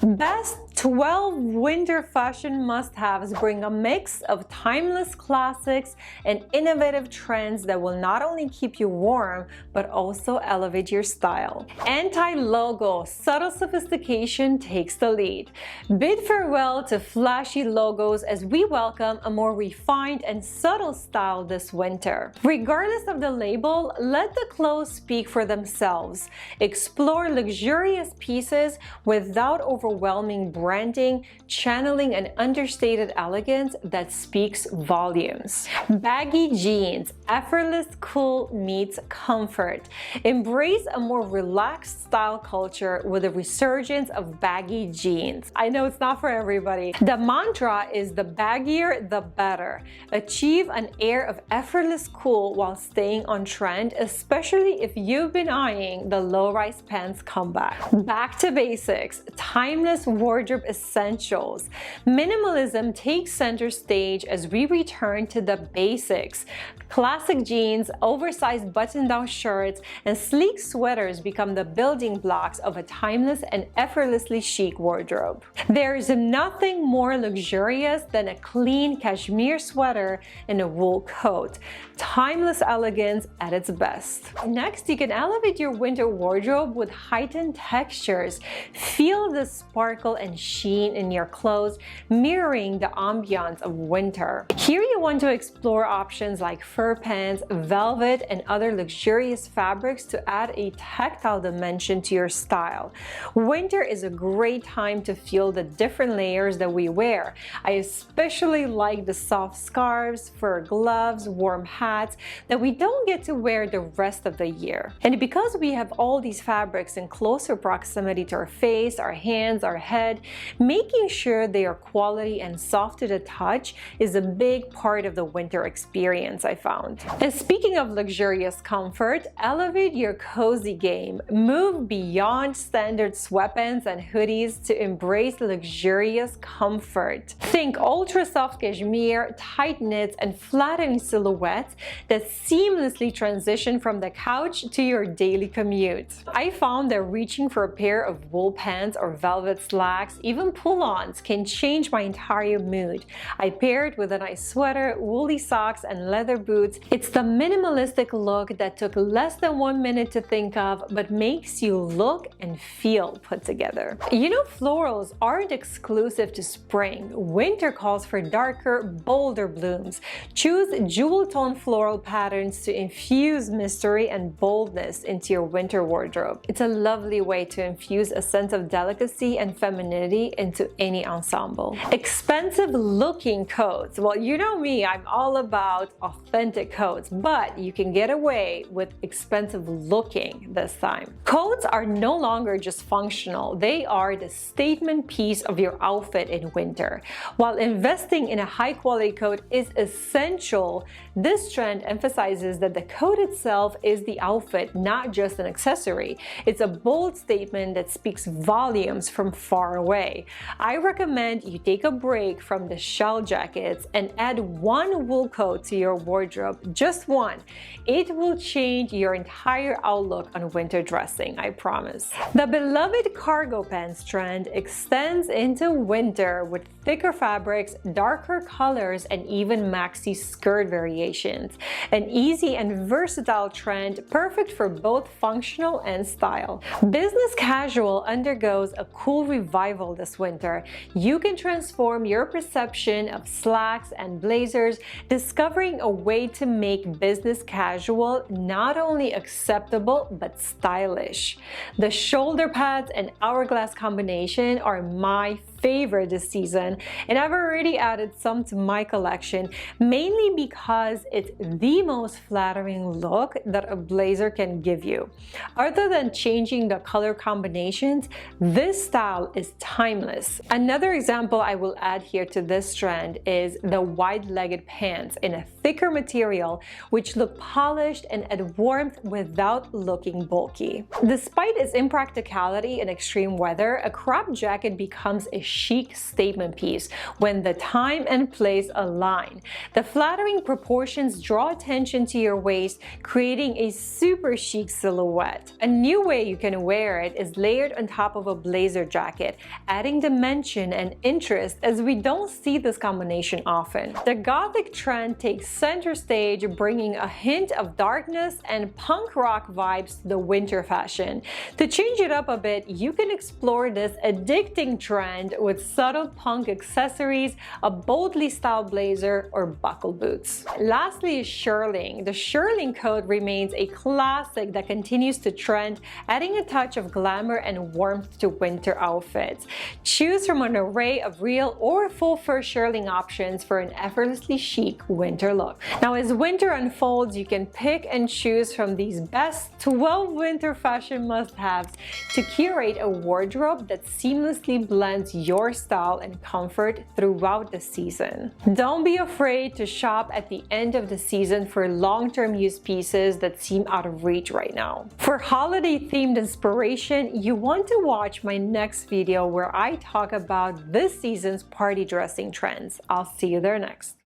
Best 12 winter fashion must-haves bring a mix of timeless classics and innovative trends that will not only keep you warm, but also elevate your style. Anti-logo, subtle sophistication takes the lead. Bid farewell to flashy logos as we welcome a more refined and subtle style this winter. Regardless of the label, let the clothes speak for themselves. Explore luxurious pieces without overwhelming branding, channeling an understated elegance that speaks volumes. Baggy jeans, effortless cool meets comfort. Embrace a more relaxed style culture with a resurgence of baggy jeans. I know it's not for everybody. The mantra is the baggier, the better. Achieve an air of effortless cool while staying on trend, especially if you've been eyeing the low-rise pants comeback. Back to basics, timeless wardrobe essentials. Minimalism takes center stage as we return to the basics. Classic jeans, oversized button-down shirts, and sleek sweaters become the building blocks of a timeless and effortlessly chic wardrobe. There is nothing more luxurious than a clean cashmere sweater and a wool coat. Timeless elegance at its best. Next, you can elevate your winter wardrobe with heightened textures. Feel the sparkle and sheen in your clothes, mirroring the ambiance of winter. Here you want to explore options like fur pants, velvet, and other luxurious fabrics to add a tactile dimension to your style. Winter is a great time to feel the different layers that we wear. I especially like the soft scarves, fur gloves, warm hats that we don't get to wear the rest of the year. And because we have all these fabrics in closer proximity to our face, our hands, our head, making sure they are quality and soft to the touch is a big part of the winter experience, I found. And speaking of luxurious comfort, elevate your cozy game. Move beyond standard sweatpants and hoodies to embrace luxurious comfort. Think ultra soft cashmere, tight knits, and flattering silhouettes that seamlessly transition from the couch to your daily commute. I found that reaching for a pair of wool pants or velvet slacks, even pull-ons, can change my entire mood. I pair it with a nice sweater, woolly socks, and leather boots. It's the minimalistic look that took less than 1 minute to think of, but makes you look and feel put together. You know, florals aren't exclusive to spring. Winter calls for darker, bolder blooms. Choose jewel tone floral patterns to infuse mystery and boldness into your winter wardrobe. It's a lovely way to infuse a sense of delicacy and femininity into any ensemble. Expensive looking coats. Well, you know me, I'm all about authentic coats, but you can get away with expensive looking this time. Coats are no longer just functional, they are the statement piece of your outfit in winter. While investing in a high quality coat is essential, this trend emphasizes that the coat itself is the outfit, not just an accessory. It's a bold statement that speaks volumes from far away. I recommend you take a break from the shell jackets and add one wool coat to your wardrobe, just one. It will change your entire outlook on winter dressing, I promise. The beloved cargo pants trend extends into winter with thicker fabrics, darker colors, and even maxi skirt variations. An easy and versatile trend, perfect for both functional and style. Business casual undergoes a cool revival this winter. You can transform your perception of slacks and blazers, discovering a way to make business casual not only acceptable but stylish. The shoulder pads and hourglass combination are my favorite this season, and I've already added some to my collection, mainly because it's the most flattering look that a blazer can give you. Other than changing the color combinations, this style is timeless. Another example I will add here to this trend is the wide-legged pants in a thicker material, which look polished and add warmth without looking bulky. Despite its impracticality in extreme weather, a crop jacket becomes a chic statement piece when the time and place align. The flattering proportions draw attention to your waist, creating a super chic silhouette. A new way you can wear it is layered on top of a blazer jacket, adding dimension and interest as we don't see this combination often. The Gothic trend takes center stage, bringing a hint of darkness and punk rock vibes to the winter fashion. To change it up a bit, you can explore this addicting trend with subtle punk accessories, a boldly styled blazer, or buckle boots. Lastly is shearling. The shearling coat remains a classic that continues to trend, adding a touch of glamour and warmth to winter outfits. Choose from an array of real or full fur shearling options for an effortlessly chic winter look. Now, as winter unfolds, you can pick and choose from these best 12 winter fashion must-haves to curate a wardrobe that seamlessly blends your style and comfort throughout the season. Don't be afraid to shop at the end of the season for long-term use pieces that seem out of reach right now. For holiday-themed inspiration, you want to watch my next video where I talk about this season's party dressing trends. I'll see you there next.